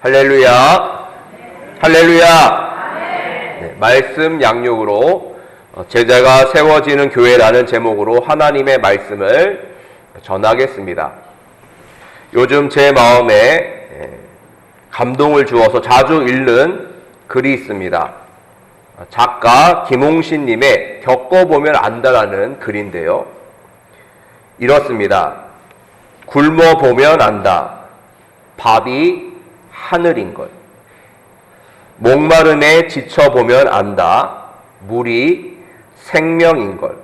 할렐루야. 할렐루야. 네, 말씀 양육으로 제자가 세워지는 교회라는 제목으로 하나님의 말씀을 전하겠습니다. 요즘 제 마음에 감동을 주어서 자주 읽는 글이 있습니다. 작가 김홍신 님의 겪어보면 안다라는 글인데요. 이렇습니다. 굶어보면 안다. 밥이 하늘인 것. 목마름에 지쳐보면 안다. 물이 생명인 것.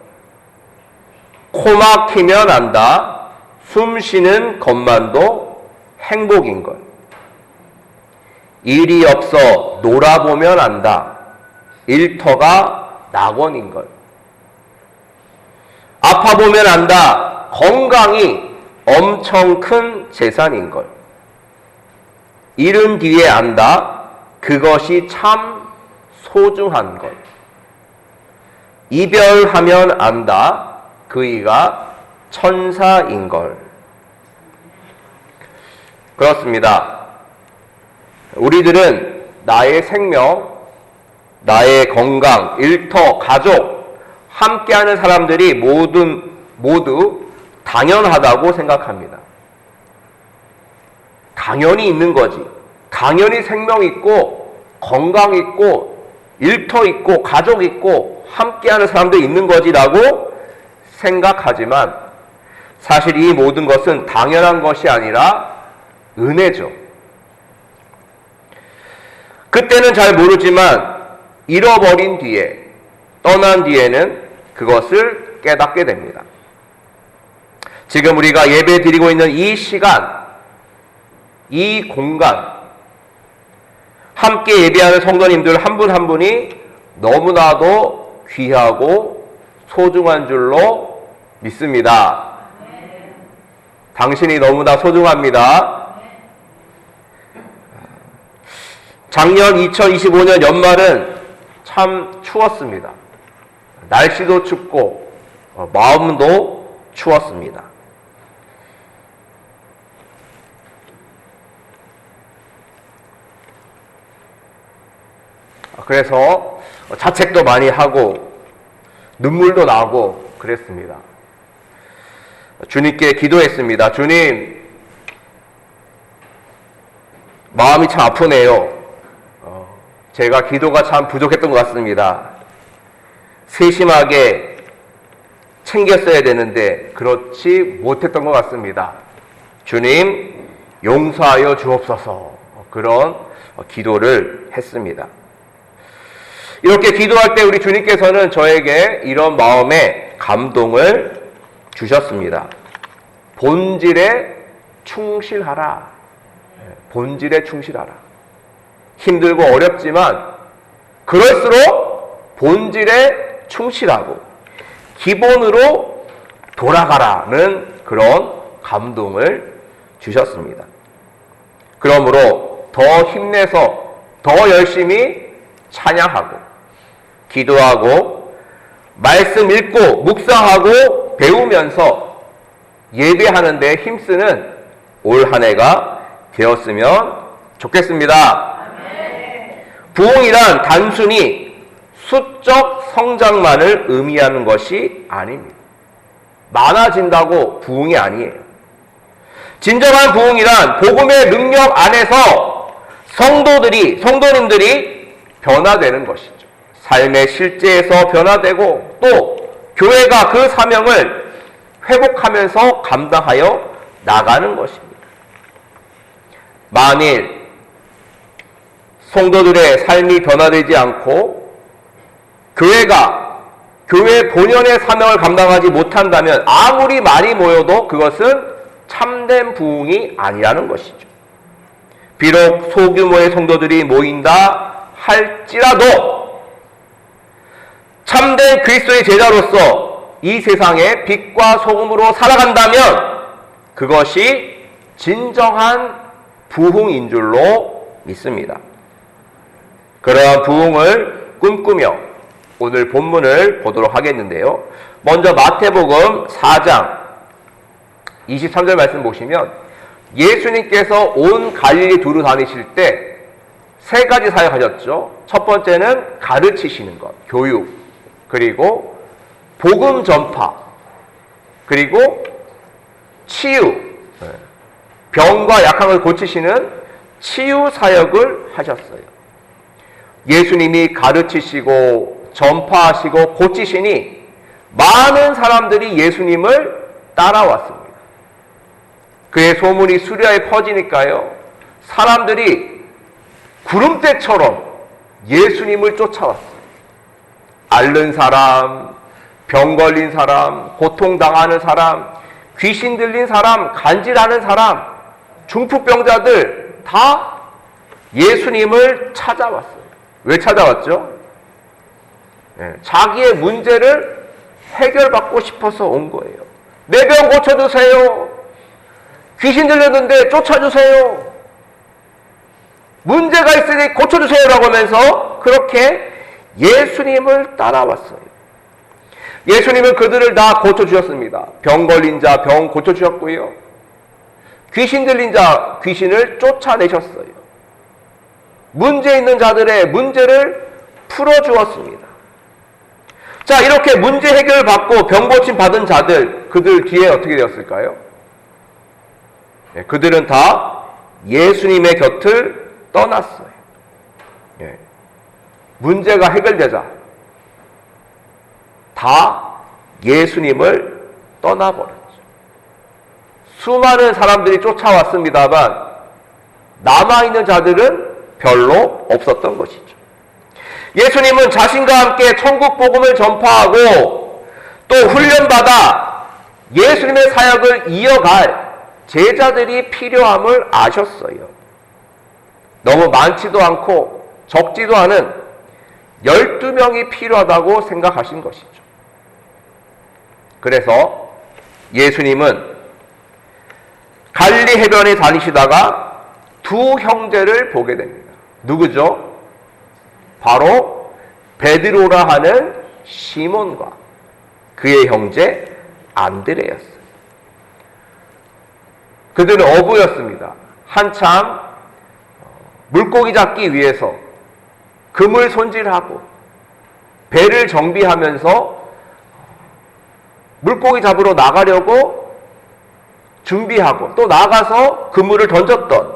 코 막히면 안다. 숨 쉬는 것만도 행복인 것. 일이 없어 놀아보면 안다. 일터가 낙원인 것. 아파보면 안다. 건강이 엄청 큰 재산인 것. 잃은 뒤에 안다. 그것이 참 소중한 것. 이별하면 안다. 그이가 천사인 걸. 그렇습니다. 우리들은 나의 생명, 나의 건강, 일터, 가족, 함께하는 사람들이 모두 당연하다고 생각합니다. 당연히 있는 거지. 당연히 생명 있고 건강 있고 일터 있고 가족 있고 함께하는 사람들이 있는 거지라고 생각하지만 사실 이 모든 것은 당연한 것이 아니라 은혜죠. 그때는 잘 모르지만 잃어버린 뒤에, 떠난 뒤에는 그것을 깨닫게 됩니다. 지금 우리가 예배 드리고 있는 이 시간, 이 공간, 함께 예배하는 성도님들 한 분 한 분이 너무나도 귀하고 소중한 줄로 믿습니다. 당신이 너무나 소중합니다. 작년 2025년 연말은 참 추웠습니다. 날씨도 춥고 마음도 추웠습니다. 그래서 자책도 많이 하고 눈물도 나고 그랬습니다. 주님께 기도했습니다. 주님, 마음이 참 아프네요. 제가 기도가 참 부족했던 것 같습니다. 세심하게 챙겼어야 되는데 그렇지 못했던 것 같습니다. 주님, 용서하여 주옵소서. 그런 기도를 했습니다. 이렇게 기도할 때 우리 주님께서는 저에게 이런 마음에 감동을 주셨습니다. 본질에 충실하라. 본질에 충실하라. 힘들고 어렵지만 그럴수록 본질에 충실하고 기본으로 돌아가라는 그런 감동을 주셨습니다. 그러므로 더 힘내서 더 열심히 찬양하고 기도하고 말씀 읽고 묵상하고 배우면서 예배하는 데 힘쓰는 올 한 해가 되었으면 좋겠습니다. 부흥이란 단순히 수적 성장만을 의미하는 것이 아닙니다. 많아진다고 부흥이 아니에요. 진정한 부흥이란 복음의 능력 안에서 성도님들이 변화되는 것이죠. 삶의 실제에서 변화되고 또 교회가 그 사명을 회복하면서 감당하여 나가는 것입니다. 만일 성도들의 삶이 변화되지 않고 교회 본연의 사명을 감당하지 못한다면 아무리 많이 모여도 그것은 참된 부흥이 아니라는 것이죠. 비록 소규모의 성도들이 모인다 할지라도 참된 그리스도의 제자로서 이 세상의 빛과 소금으로 살아간다면 그것이 진정한 부흥인 줄로 믿습니다. 그러한 부흥을 꿈꾸며 오늘 본문을 보도록 하겠는데요. 먼저 마태복음 4장 23절 말씀 보시면 예수님께서 온 갈릴리 두루 다니실 때 세 가지 사역하셨죠. 첫 번째는 가르치시는 것, 교육, 그리고 복음 전파, 그리고 치유, 병과 약함을 고치시는 치유 사역을 하셨어요. 예수님이 가르치시고 전파하시고 고치시니 많은 사람들이 예수님을 따라왔습니다. 그의 소문이 수려에 퍼지니까요, 사람들이 구름대처럼 예수님을 쫓아왔어요. 앓는 사람, 병 걸린 사람, 고통당하는 사람, 귀신 들린 사람, 간질하는 사람, 중풍병자들 다 예수님을 찾아왔어요. 왜 찾아왔죠? 자기의 문제를 해결받고 싶어서 온 거예요. 내 병 고쳐주세요. 귀신 들렸는데 쫓아주세요. 문제가 있으니 고쳐주세요라고 하면서 그렇게 예수님을 따라왔어요. 예수님은 그들을 다 고쳐주셨습니다. 병 걸린 자 병 고쳐주셨고요. 귀신 들린 자 귀신을 쫓아내셨어요. 문제 있는 자들의 문제를 풀어주었습니다. 자, 이렇게 문제 해결을 받고 병 고침 받은 자들, 그들 뒤에 어떻게 되었을까요? 그들은 다 예수님의 곁을 떠났어요. 문제가 해결되자 다 예수님을 떠나버렸죠. 수많은 사람들이 쫓아왔습니다만 남아있는 자들은 별로 없었던 것이죠. 예수님은 자신과 함께 천국 복음을 전파하고 또 훈련받아 예수님의 사역을 이어갈 제자들이 필요함을 아셨어요. 너무 많지도 않고 적지도 않은 12명이 필요하다고 생각하신 것이죠. 그래서 예수님은 갈릴리 해변에 다니시다가 두 형제를 보게 됩니다. 누구죠? 바로 베드로라 하는 시몬과 그의 형제 안드레였어요. 그들은 어부였습니다. 한참 물고기 잡기 위해서 그물 손질하고 배를 정비하면서 물고기 잡으러 나가려고 준비하고 또 나가서 그물을 던졌던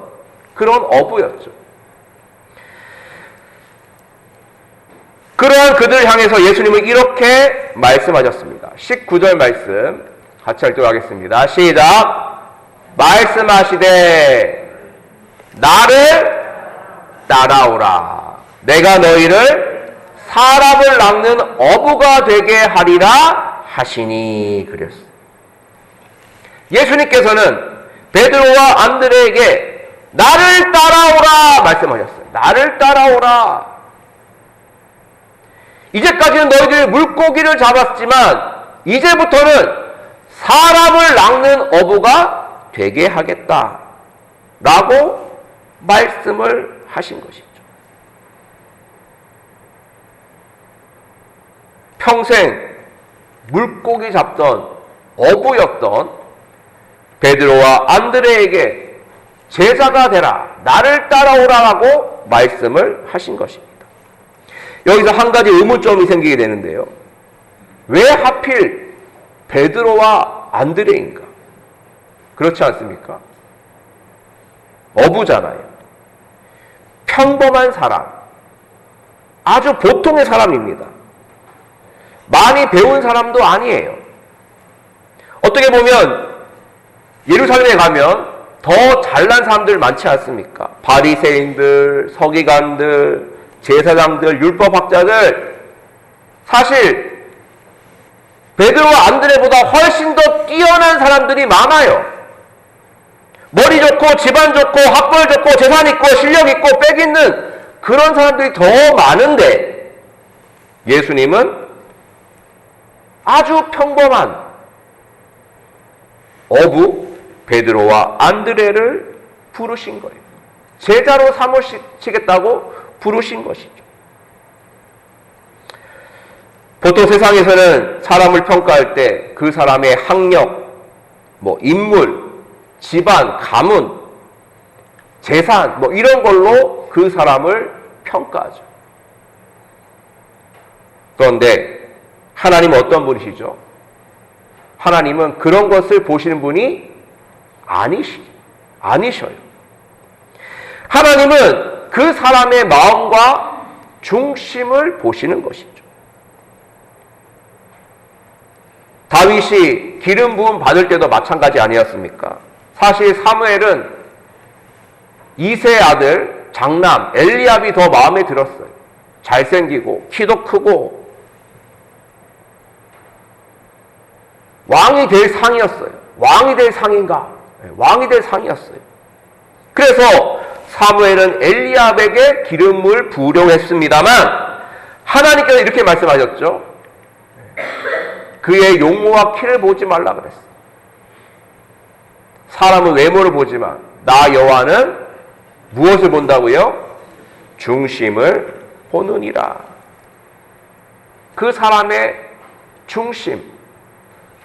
그런 어부였죠. 그러한 그들을 향해서 예수님은 이렇게 말씀하셨습니다. 19절 말씀 같이 읽도록 하겠습니다. 시작! 말씀하시되 나를 따라오라. 내가 너희를 사람을 낚는 어부가 되게 하리라 하시니. 그랬어요. 예수님께서는 베드로와 안드레에게 나를 따라오라 말씀하셨어요. 나를 따라오라. 이제까지는 너희들이 물고기를 잡았지만 이제부터는 사람을 낚는 어부가 되게 하겠다 라고 말씀을 하신 것이죠. 평생 물고기 잡던 어부였던 베드로와 안드레에게 제자가 되라, 나를 따라오라라고 말씀을 하신 것입니다. 여기서 한 가지 의문점이 생기게 되는데요. 왜 하필 베드로와 안드레인가? 그렇지 않습니까? 어부잖아요. 평범한 사람, 아주 보통의 사람입니다. 많이 배운 사람도 아니에요. 어떻게 보면 예루살렘에 가면 더 잘난 사람들 많지 않습니까? 바리새인들, 서기관들, 제사장들, 율법학자들. 사실 베드로와 안드레보다 훨씬 더 뛰어난 사람들이 많아요. 머리 좋고 집안 좋고 학벌 좋고 재산 있고 실력 있고 빽 있는 그런 사람들이 더 많은데 예수님은 아주 평범한 어부 베드로와 안드레를 부르신 거예요. 제자로 삼으시겠다고 부르신 것이죠. 보통 세상에서는 사람을 평가할 때 그 사람의 학력, 인물, 집안, 가문, 재산 뭐 이런 걸로 그 사람을 평가하죠. 그런데 하나님은 어떤 분이시죠? 하나님은 그런 것을 보시는 분이 아니셔요. 하나님은 그 사람의 마음과 중심을 보시는 것이죠. 다윗이 기름 부음 받을 때도 마찬가지 아니었습니까? 사실 사무엘은 이새의 아들 장남 엘리압이 더 마음에 들었어요. 잘생기고 키도 크고 왕이 될 상이었어요. 왕이 될 상인가? 왕이 될 상이었어요. 그래서 사무엘은 엘리압에게 기름을 부으려고 했습니다만 하나님께서 이렇게 말씀하셨죠. 그의 용모와 키를 보지 말라 그랬어요. 사람은 외모를 보지만 나 여호와는 무엇을 본다고요? 중심을 보느니라. 그 사람의 중심,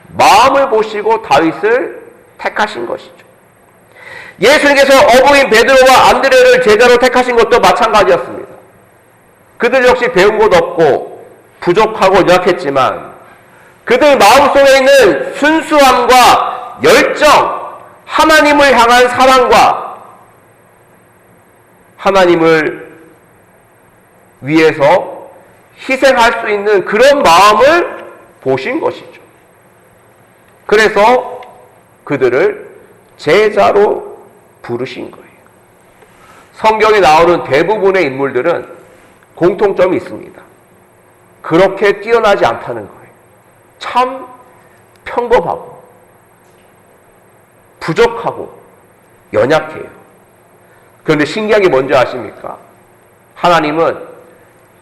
마음을 보시고 다윗을 택하신 것이죠. 예수님께서 어부인 베드로와 안드레를 제자로 택하신 것도 마찬가지였습니다. 그들 역시 배운 것 없고 부족하고 연약했지만 그들 마음속에 있는 순수함과 열정, 하나님을 향한 사랑과 하나님을 위해서 희생할 수 있는 그런 마음을 보신 것이죠. 그래서 그들을 제자로 부르신 거예요. 성경에 나오는 대부분의 인물들은 공통점이 있습니다. 그렇게 뛰어나지 않다는 거예요. 참 평범하고 부족하고 연약해요. 그런데 신기한 게 뭔지 아십니까? 하나님은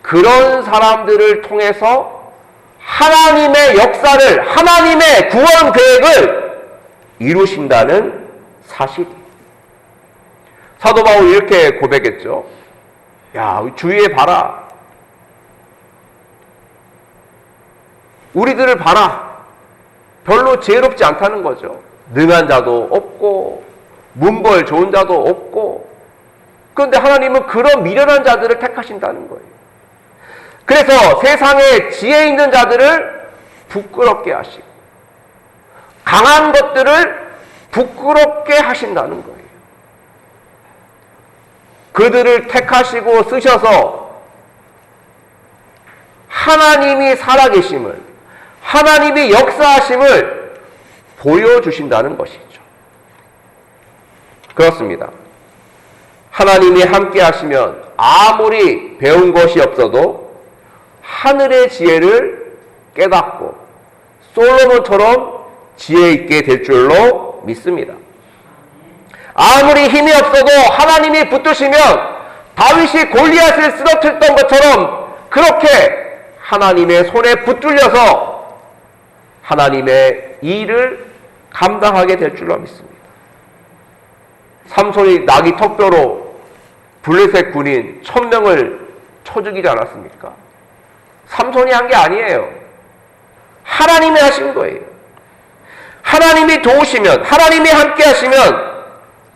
그런 사람들을 통해서 하나님의 역사를, 하나님의 구원 계획을 이루신다는 사실이에요. 사도 바울이 이렇게 고백했죠. 야, 주위에 봐라. 우리들을 봐라. 별로 지혜롭지 않다는 거죠. 능한 자도 없고 문벌 좋은 자도 없고. 그런데 하나님은 그런 미련한 자들을 택하신다는 거예요. 그래서 세상에 지혜 있는 자들을 부끄럽게 하시고 강한 것들을 부끄럽게 하신다는 거예요. 그들을 택하시고 쓰셔서 하나님이 살아계심을, 하나님이 역사하심을 보여주신다는 것이죠. 그렇습니다. 하나님이 함께 하시면 아무리 배운 것이 없어도 하늘의 지혜를 깨닫고 솔로몬처럼 지혜 있게 될 줄로 믿습니다. 아무리 힘이 없어도 하나님이 붙드시면 다윗이 골리앗을 쓰러뜨렸던 것처럼 그렇게 하나님의 손에 붙들려서 하나님의 일을 감당하게 될 줄로 믿습니다. 삼손이 나귀 턱뼈로 블레셋 군인 1000명을 쳐 죽이지 않았습니까? 삼손이 한 게 아니에요. 하나님이 하신 거예요. 하나님이 도우시면, 하나님이 함께 하시면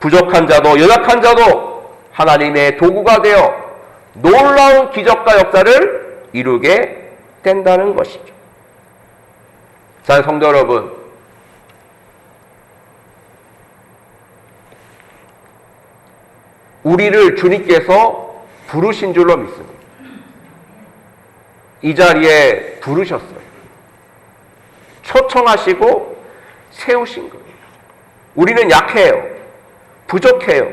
부족한 자도 연약한 자도 하나님의 도구가 되어 놀라운 기적과 역사를 이루게 된다는 것이죠. 사랑하는 성도 여러분, 우리를 주님께서 부르신 줄로 믿습니다. 이 자리에 부르셨어요. 초청하시고 세우신 거예요. 우리는 약해요. 부족해요.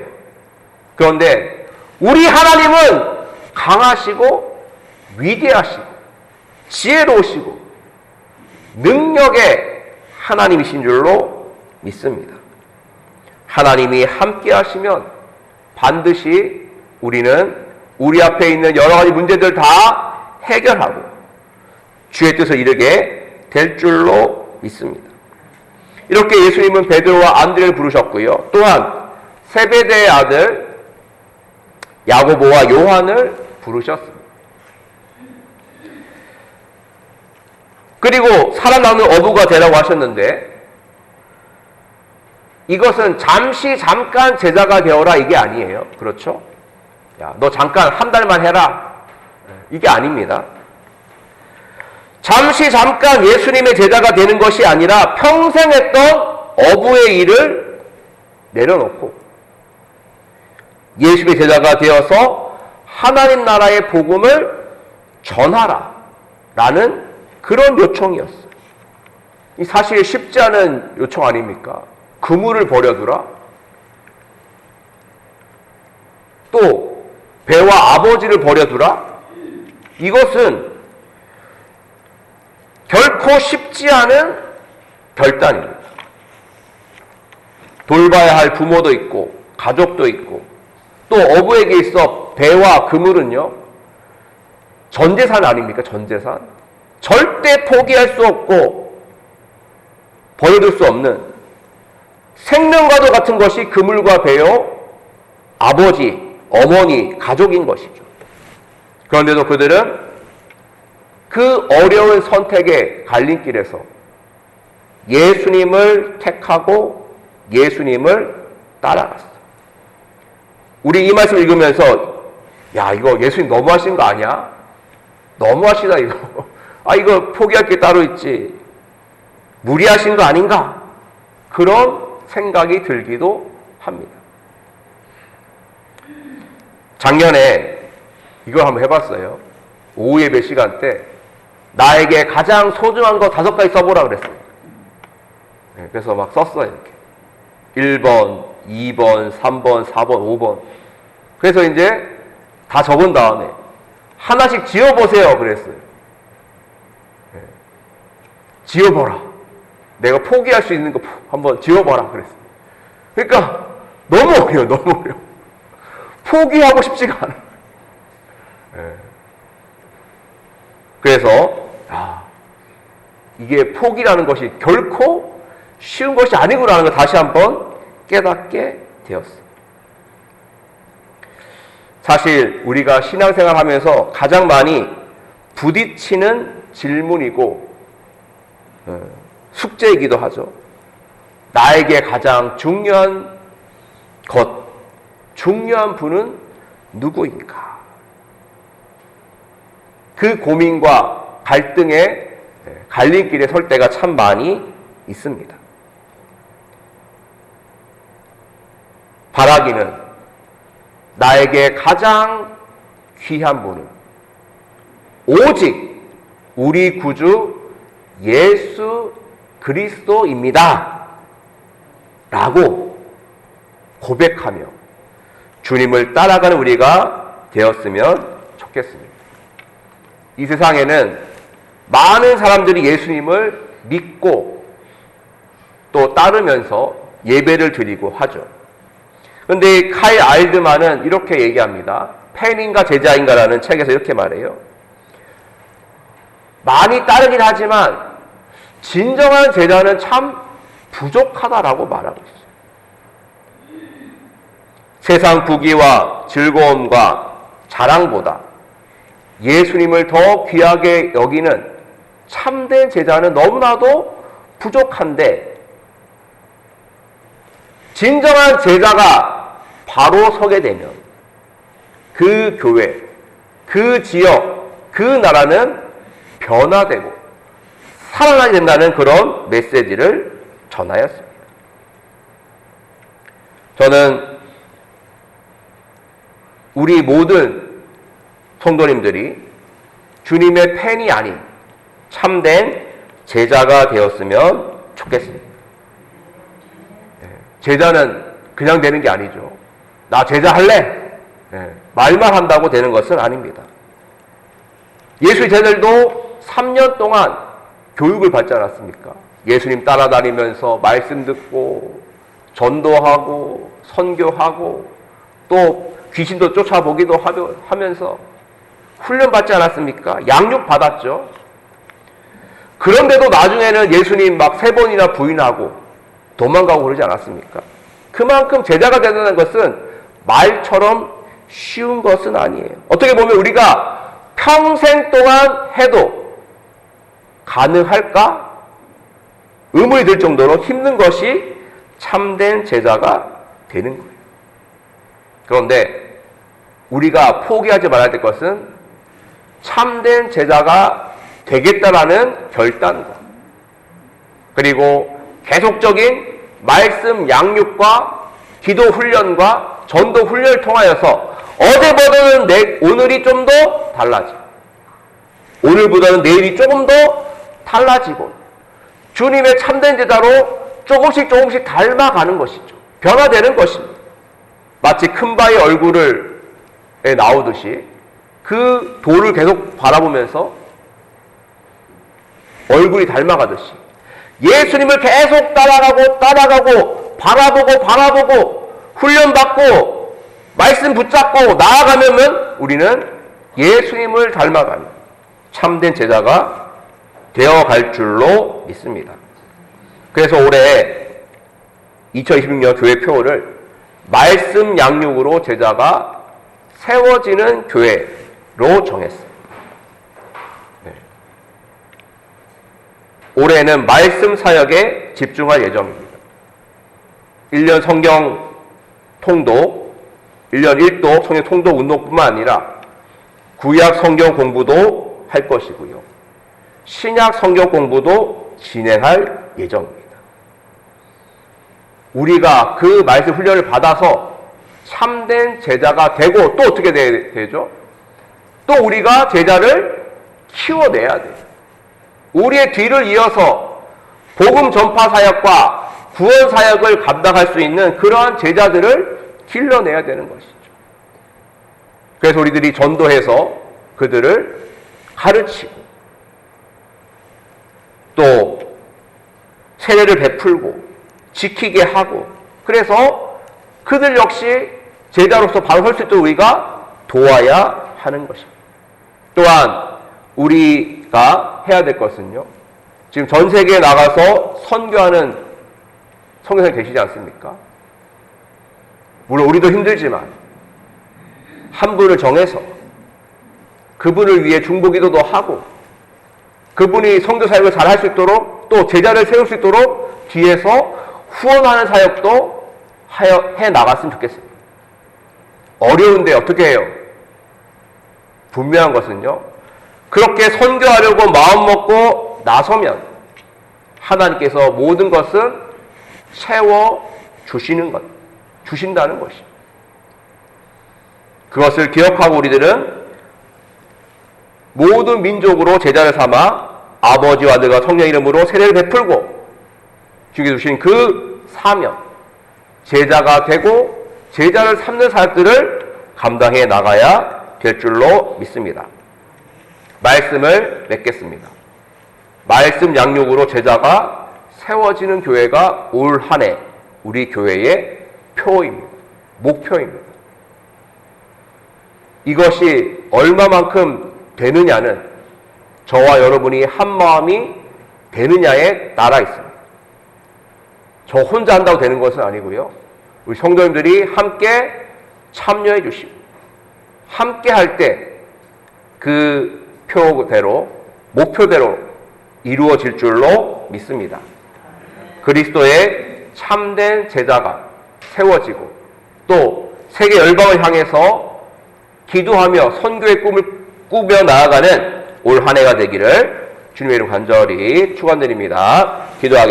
그런데 우리 하나님은 강하시고 위대하시고 지혜로우시고 능력의 하나님이신 줄로 믿습니다. 하나님이 함께 하시면 반드시 우리는 우리 앞에 있는 여러 가지 문제들 다 해결하고 주의 뜻을 이루게 될 줄로 믿습니다. 이렇게 예수님은 베드로와 안드레를 부르셨고요. 또한 세베대의 아들 야고보와 요한을 부르셨습니다. 그리고 살아남은 어부가 되라고 하셨는데 이것은 잠시 잠깐 제자가 되어라 이게 아니에요. 그렇죠? 야, 너 잠깐 한 달만 해라. 이게 아닙니다. 잠시 잠깐 예수님의 제자가 되는 것이 아니라 평생 했던 어부의 일을 내려놓고 예수의 제자가 되어서 하나님 나라의 복음을 전하라 라는 그런 요청이었어요. 이 사실 쉽지 않은 요청 아닙니까? 그물을 버려두라? 또 배와 아버지를 버려두라? 이것은 결코 쉽지 않은 결단입니다. 돌봐야 할 부모도 있고 가족도 있고 또 어부에게 있어 배와 그물은요 전재산 아닙니까? 전재산. 절대 포기할 수 없고 버려둘 수 없는 생명과도 같은 것이 그물과 배요 아버지, 어머니, 가족인 것이죠. 그런데도 그들은 그 어려운 선택의 갈림길에서 예수님을 택하고 예수님을 따라갔어요. 우리 이 말씀 읽으면서 야 이거 예수님 너무하신 거 아니야? 너무하시다 이거. 아 이거 포기할 게 따로 있지. 무리하신 거 아닌가? 그런 생각이 들기도 합니다. 작년에 이걸 한번 해봤어요. 오후 예배 시간 때 나에게 가장 소중한 거 5가지 써보라 그랬어요. 그래서 막 썼어요. 이렇게 1번, 2번, 3번, 4번, 5번. 그래서 이제 다 적은 다음에 하나씩 지어보세요 그랬어요. 지어보라. 내가 포기할 수 있는 거 한번 지어봐라 그랬어요. 그러니까 너무 어려워. 너무 어려워. 포기하고 싶지가 않아요. 그래서 이게 포기라는 것이 결코 쉬운 것이 아니구나라는 걸 다시 한번 깨닫게 되었어요. 사실 우리가 신앙생활 하면서 가장 많이 부딪히는 질문이고 숙제이기도 하죠. 나에게 가장 중요한 것, 중요한 분은 누구인가? 그 고민과 갈등의 갈림길에 설 때가 참 많이 있습니다. 바라기는 나에게 가장 귀한 분은 오직 우리 구주 예수 그리스도입니다. 라고 고백하며 주님을 따라가는 우리가 되었으면 좋겠습니다. 이 세상에는 많은 사람들이 예수님을 믿고 또 따르면서 예배를 드리고 하죠. 그런데 칼 알드만은 이렇게 얘기합니다. 팬인가 제자인가라는 책에서 이렇게 말해요. 많이 따르긴 하지만 진정한 제자는 참 부족하다라고 말하고 있어요. 세상 부귀와 즐거움과 자랑보다 예수님을 더 귀하게 여기는 참된 제자는 너무나도 부족한데 진정한 제자가 바로 서게 되면 그 교회, 그 지역, 그 나라는 변화되고 살아나게 된다는 그런 메시지를 전하였습니다. 저는 우리 모든 성도님들이 주님의 팬이 아닌 참된 제자가 되었으면 좋겠습니다. 제자는 그냥 되는 게 아니죠. 나 제자 할래? 말만 한다고 되는 것은 아닙니다. 예수 제자들도 3년 동안 교육을 받지 않았습니까? 예수님 따라다니면서 말씀 듣고 전도하고 선교하고 또 귀신도 쫓아보기도 하면서 훈련받지 않았습니까? 양육 받았죠. 그런데도 나중에는 예수님 막 3번이나 부인하고 도망가고 그러지 않았습니까? 그만큼 제자가 된다는 것은 말처럼 쉬운 것은 아니에요. 어떻게 보면 우리가 평생 동안 해도 가능할까? 의문이 들 정도로 힘든 것이 참된 제자가 되는 거예요. 그런데 우리가 포기하지 말아야 될 것은 참된 제자가 되겠다라는 결단과 그리고 계속적인 말씀 양육과 기도 훈련과 전도 훈련을 통하여서 어제보다는 오늘이 좀 더 달라지고 오늘보다는 내일이 조금 더 달라지고 주님의 참된 제자로 조금씩 닮아가는 것이죠. 변화되는 것입니다. 마치 큰 바위 얼굴에 나오듯이 그 돌을 계속 바라보면서 얼굴이 닮아가듯이 예수님을 계속 따라가고 바라보고 훈련받고 말씀 붙잡고 나아가면 우리는 예수님을 닮아가는 참된 제자가 되어갈 줄로 믿습니다. 그래서 올해 2026년 교회 표어를 말씀 양육으로 제자가 세워지는 교회로 정했어요. 네. 올해는 말씀 사역에 집중할 예정입니다. 1년 성경 통독, 1년 1독 성경 통독 운동뿐만 아니라 구약 성경 공부도 할 것이고요. 신약 성경 공부도 진행할 예정입니다. 우리가 그 말씀 훈련을 받아서 참된 제자가 되고 또 어떻게 되죠? 또 우리가 제자를 키워내야 돼요. 우리의 뒤를 이어서 복음 전파 사역과 구원 사역을 감당할 수 있는 그러한 제자들을 길러내야 되는 것이죠. 그래서 우리들이 전도해서 그들을 가르치고 또 세례를 베풀고 지키게 하고 그래서 그들 역시 제자로서 바로 설 수 있도록 우리가 도와야 하는 것입니다. 또한 우리가 해야 될 것은요. 지금 전 세계에 나가서 선교하는 선교사님 계시지 않습니까? 물론 우리도 힘들지만 한 분을 정해서 그분을 위해 중보기도도 하고 그분이 선교 사역을 잘 할 수 있도록 또 제자를 세울 수 있도록 뒤에서 후원하는 사역도 해 나갔으면 좋겠습니다. 어려운데 어떻게 해요? 분명한 것은요. 그렇게 선교하려고 마음먹고 나서면 하나님께서 모든 것은 주신다는 것입니다. 그것을 기억하고 우리들은 모든 민족으로 제자를 삼아 아버지와 아들과 성령 이름으로 세례를 베풀고 주께 주신 그 사명, 제자가 되고 제자를 삼는 사역들을 감당해 나가야 될 줄로 믿습니다. 말씀을 맺겠습니다. 말씀 양육으로 제자가 세워지는 교회가 올 한 해 우리 교회의 표입니다. 목표입니다. 이것이 얼마만큼 되느냐는 저와 여러분이 한 마음이 되느냐에 따라 있습니다. 저 혼자 한다고 되는 것은 아니고요. 우리 성도님들이 함께 참여해 주시고 함께 할 때 그 표대로 목표대로 이루어질 줄로 믿습니다. 그리스도의 참된 제자가 세워지고 또 세계 열방을 향해서 기도하며 선교의 꿈을 꾸며 나아가는 올 한 해가 되기를 주님의 이름 간절히 축원드립니다. 기도하겠습니다.